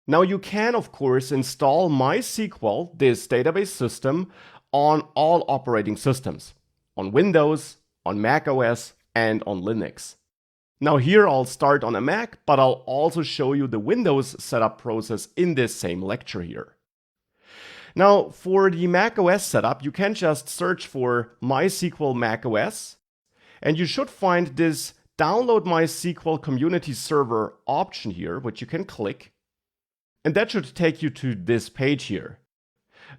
Now you can, of course, install MySQL, this database system, on all operating systems, on Windows, on Mac OS, and on Linux. Now here I'll start on a Mac, but I'll also show you the Windows setup process in this same lecture here. Now for the Mac OS setup, you can just search for MySQL Mac OS, and you should find this Download MySQL Community Server option here, which you can click. And that should take you to this page here.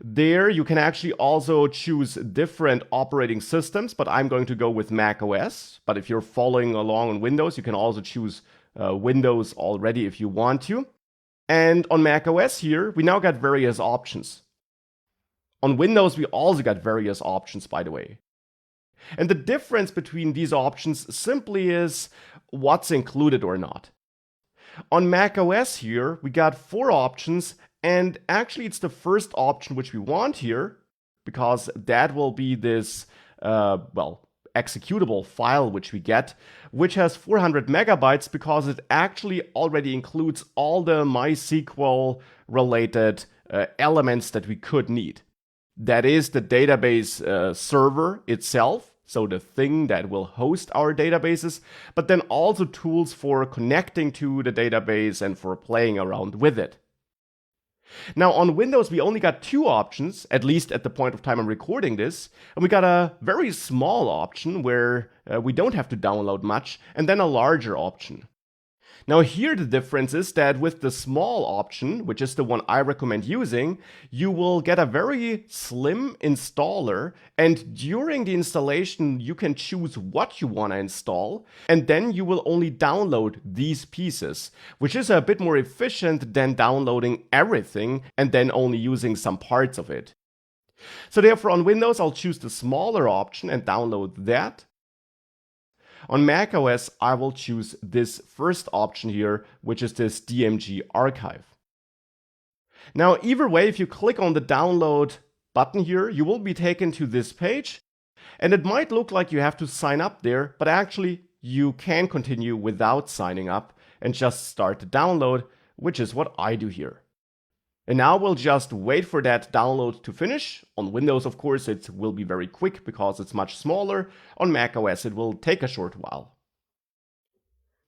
There you can actually also choose different operating systems, but I'm going to go with Mac OS. But if you're following along on Windows, you can also choose Windows already if you want to. And on Mac OS here, we now got various options. On Windows, we also got various options, by the way. And the difference between these options simply is what's included or not. On Mac OS here, we got 4 options, and actually it's the first option which we want here, because that will be this, executable file which we get, which has 400 megabytes because it actually already includes all the MySQL related elements that we could need. That is the database server itself, so the thing that will host our databases, but then also tools for connecting to the database and for playing around with it. Now on Windows, we only got 2 options, at least at the point of time I'm recording this, and we got a very small option where we don't have to download much, and then a larger option. Now here the difference is that with the small option, which is the one I recommend using, you will get a very slim installer, and during the installation you can choose what you want to install, and then you will only download these pieces, which is a bit more efficient than downloading everything and then only using some parts of it. So therefore on Windows I'll choose the smaller option and download that. On Mac OS, I will choose this first option here, which is this DMG archive. Now, either way, if you click on the download button here, you will be taken to this page, and it might look like you have to sign up there, but actually you can continue without signing up and just start the download, which is what I do here. And now we'll just wait for that download to finish. On Windows, of course, it will be very quick because it's much smaller. On Mac OS, it will take a short while.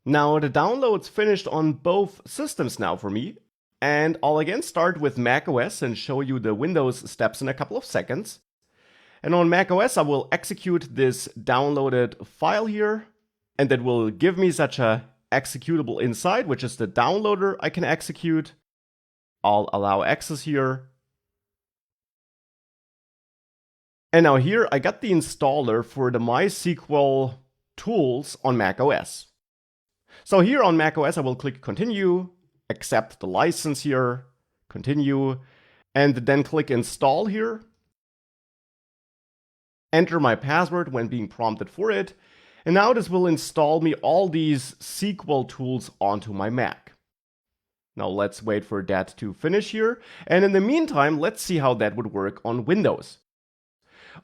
Now the download's finished on both systems now for me. And I'll again start with Mac OS and show you the Windows steps in a couple of seconds. And on Mac OS, I will execute this downloaded file here. And that will give me such a executable inside, which is the downloader I can execute. I'll allow access here. And now here I got the installer for the MySQL tools on Mac OS. So here on Mac OS I will click continue, accept the license here, continue, and then click install here. Enter my password when being prompted for it. And now this will install me all these SQL tools onto my Mac. Now let's wait for that to finish here. And in the meantime, let's see how that would work on Windows.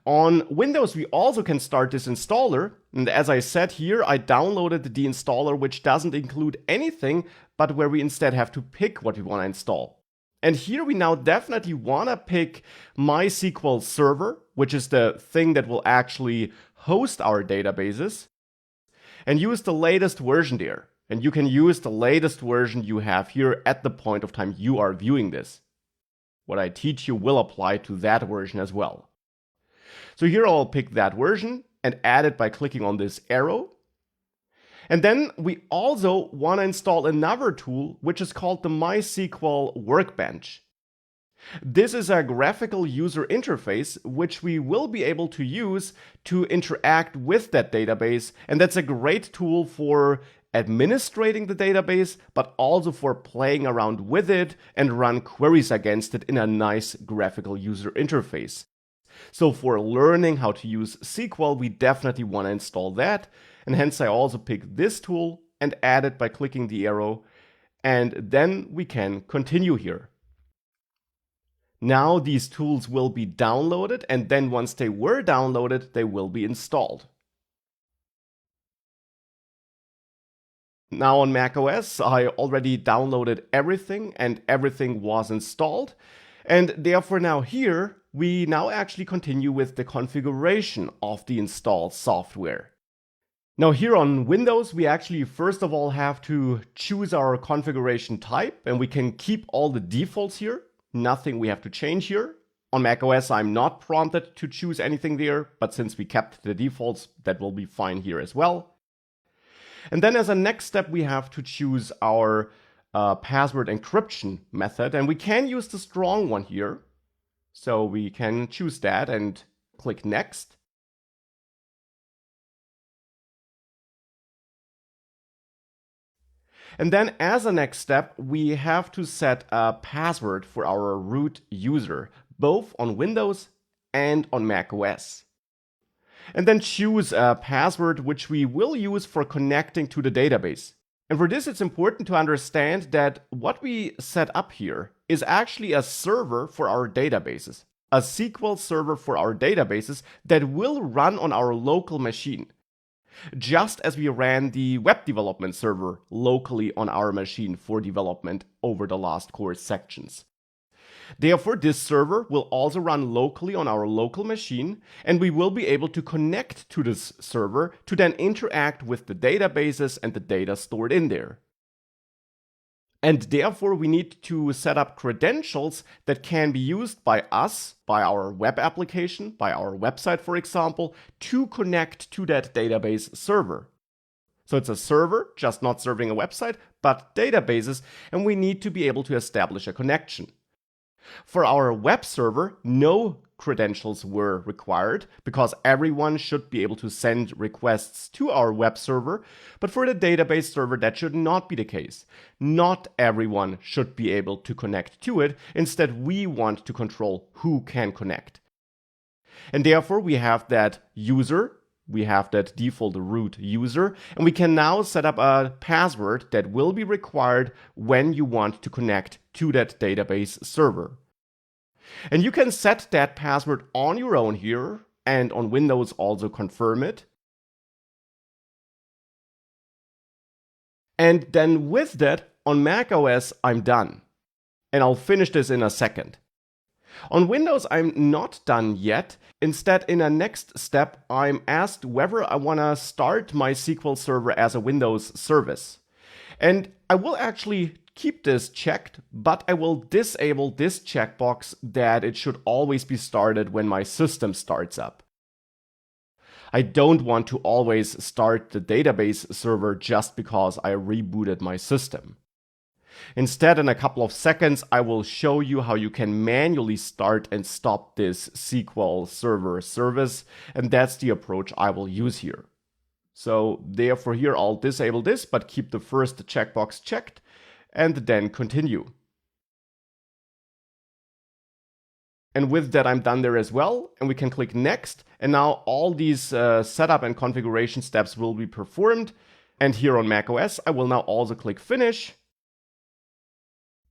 On Windows, we also can start this installer. And as I said here, I downloaded the installer, which doesn't include anything, but where we instead have to pick what we want to install. And here we now definitely want to pick MySQL Server, which is the thing that will actually host our databases, and use the latest version there. And you can use the latest version you have here at the point of time you are viewing this. What I teach you will apply to that version as well. So here I'll pick that version and add it by clicking on this arrow. And then we also want to install another tool, which is called the MySQL Workbench. This is a graphical user interface which we will be able to use to interact with that database, and that's a great tool for administrating the database, but also for playing around with it and run queries against it in a nice graphical user interface. So for learning how to use SQL, we definitely want to install that, and hence I also pick this tool and add it by clicking the arrow, and then we can continue here. Now these tools will be downloaded, and then once they were downloaded, they will be installed. Now on macOS, I already downloaded everything and everything was installed. And therefore now here, we now actually continue with the configuration of the installed software. Now here on Windows, we actually first of all have to choose our configuration type, and we can keep all the defaults here. Nothing we have to change here. On macOS, I'm not prompted to choose anything there, but since we kept the defaults, that will be fine here as well. And then as a next step, we have to choose our password encryption method, and we can use the strong one here. So we can choose that and click Next. And then as a next step, we have to set a password for our root user, both on Windows and on macOS. And then choose a password which we will use for connecting to the database. And for this, it's important to understand that what we set up here is actually a server for our databases, a SQL server for our databases that will run on our local machine, just as we ran the web development server locally on our machine for development over the last course sections. Therefore, this server will also run locally on our local machine, and we will be able to connect to this server to then interact with the databases and the data stored in there. And therefore, we need to set up credentials that can be used by us, by our web application, by our website, for example, to connect to that database server. So it's a server, just not serving a website, but databases, and we need to be able to establish a connection. For our web server, no credentials were required because everyone should be able to send requests to our web server. But for the database server, that should not be the case. Not everyone should be able to connect to it. Instead, we want to control who can connect. And therefore, we have that user. We have that default root user, and we can now set up a password that will be required when you want to connect to that database server. And you can set that password on your own here, and on Windows also confirm it. And then with that, on macOS, I'm done. And I'll finish this in a second. On Windows, I'm not done yet. Instead, in a next step, I'm asked whether I want to start MySQL server as a Windows service. And I will actually keep this checked, but I will disable this checkbox that it should always be started when my system starts up. I don't want to always start the database server just because I rebooted my system. Instead, in a couple of seconds, I will show you how you can manually start and stop this SQL server service, and that's the approach I will use here. So therefore here I'll disable this, but keep the first checkbox checked, and then continue. And with that, I'm done there as well, and we can click Next, and now all these setup and configuration steps will be performed. And here on macOS, I will now also click Finish.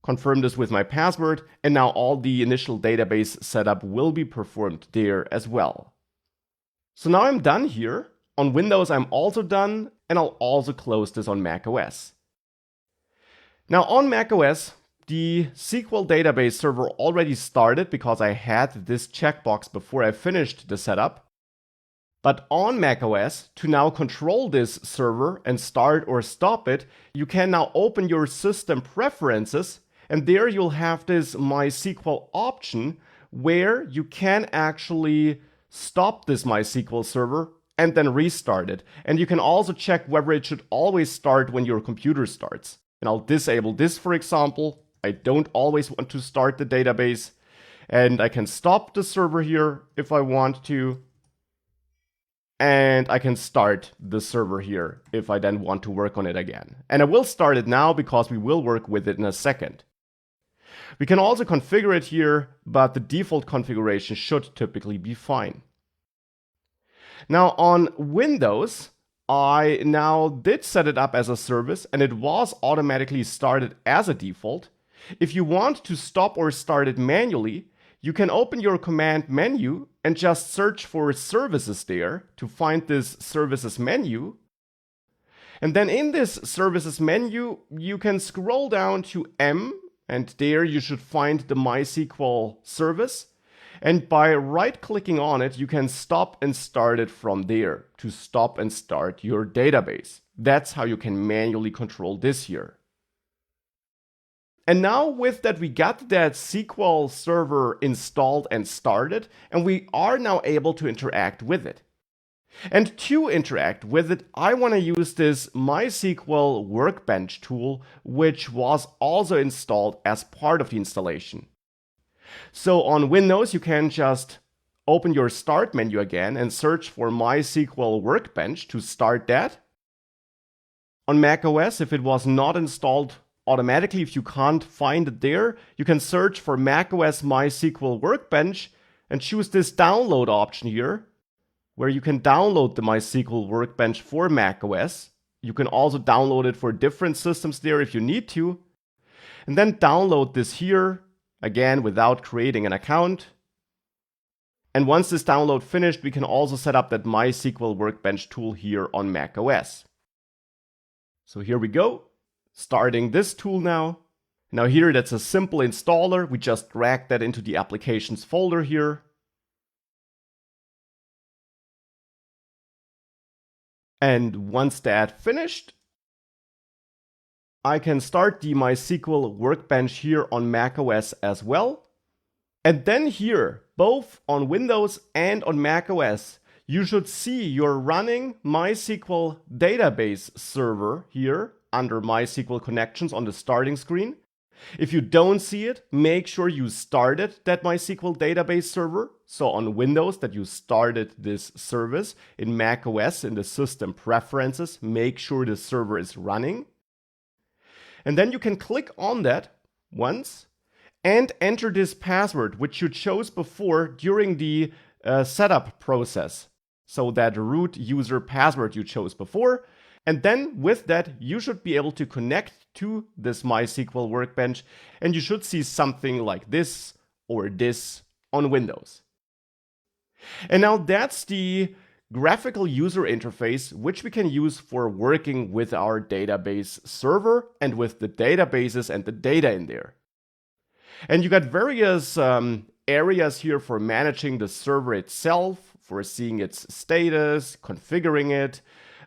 Confirm this with my password, and now all the initial database setup will be performed there as well. So now I'm done here. On Windows, I'm also done, and I'll also close this on macOS. Now on macOS, the SQL database server already started because I had this checkbox before I finished the setup. But on macOS, to now control this server and start or stop it, you can now open your system preferences. And there you'll have this MySQL option where you can actually stop this MySQL server and then restart it. And you can also check whether it should always start when your computer starts. And I'll disable this, for example. I don't always want to start the database. And I can stop the server here if I want to. And I can start the server here if I then want to work on it again. And I will start it now because we will work with it in a second. We can also configure it here, but the default configuration should typically be fine. Now on Windows, I now did set it up as a service and it was automatically started as a default. If you want to stop or start it manually, you can open your command menu and just search for services there to find this services menu. And then in this services menu, you can scroll down to M, and there you should find the MySQL service. And by right-clicking on it, you can stop and start it from there to stop and start your database. That's how you can manually control this here. And now with that, we got that SQL server installed and started, and we are now able to interact with it. And to interact with it, I want to use this MySQL Workbench tool, which was also installed as part of the installation. So on Windows, you can just open your Start menu again and search for MySQL Workbench to start that. On macOS, if it was not installed automatically, if you can't find it there, you can search for macOS MySQL Workbench and choose this download option here, where you can download the MySQL Workbench for macOS. You can also download it for different systems there if you need to. And then download this here, again without creating an account. And once this download finished, we can also set up that MySQL Workbench tool here on macOS. So here we go, starting this tool now. Now here, that's a simple installer. We just drag that into the applications folder here. And once that finished, I can start the MySQL Workbench here on macOS as well. And then here, both on Windows and on macOS, you should see your running MySQL database server here under MySQL connections on the starting screen. If you don't see it, make sure you started that MySQL database server. So on Windows, that you started this service. In macOS, in the system preferences, make sure the server is running. And then you can click on that once and enter this password, which you chose before during the setup process. So that root user password you chose before. And then with that, you should be able to connect to this MySQL Workbench, and you should see something like this or this on Windows. And now that's the graphical user interface, which we can use for working with our database server and with the databases and the data in there. And you got various areas here for managing the server itself, for seeing its status, configuring it.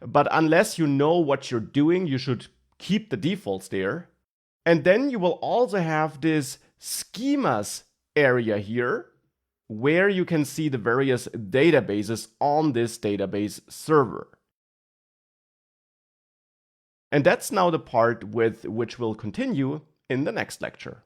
But unless you know what you're doing, you should keep the defaults there. And then you will also have this schemas area here, where you can see the various databases on this database server. And that's now the part with which we'll continue in the next lecture.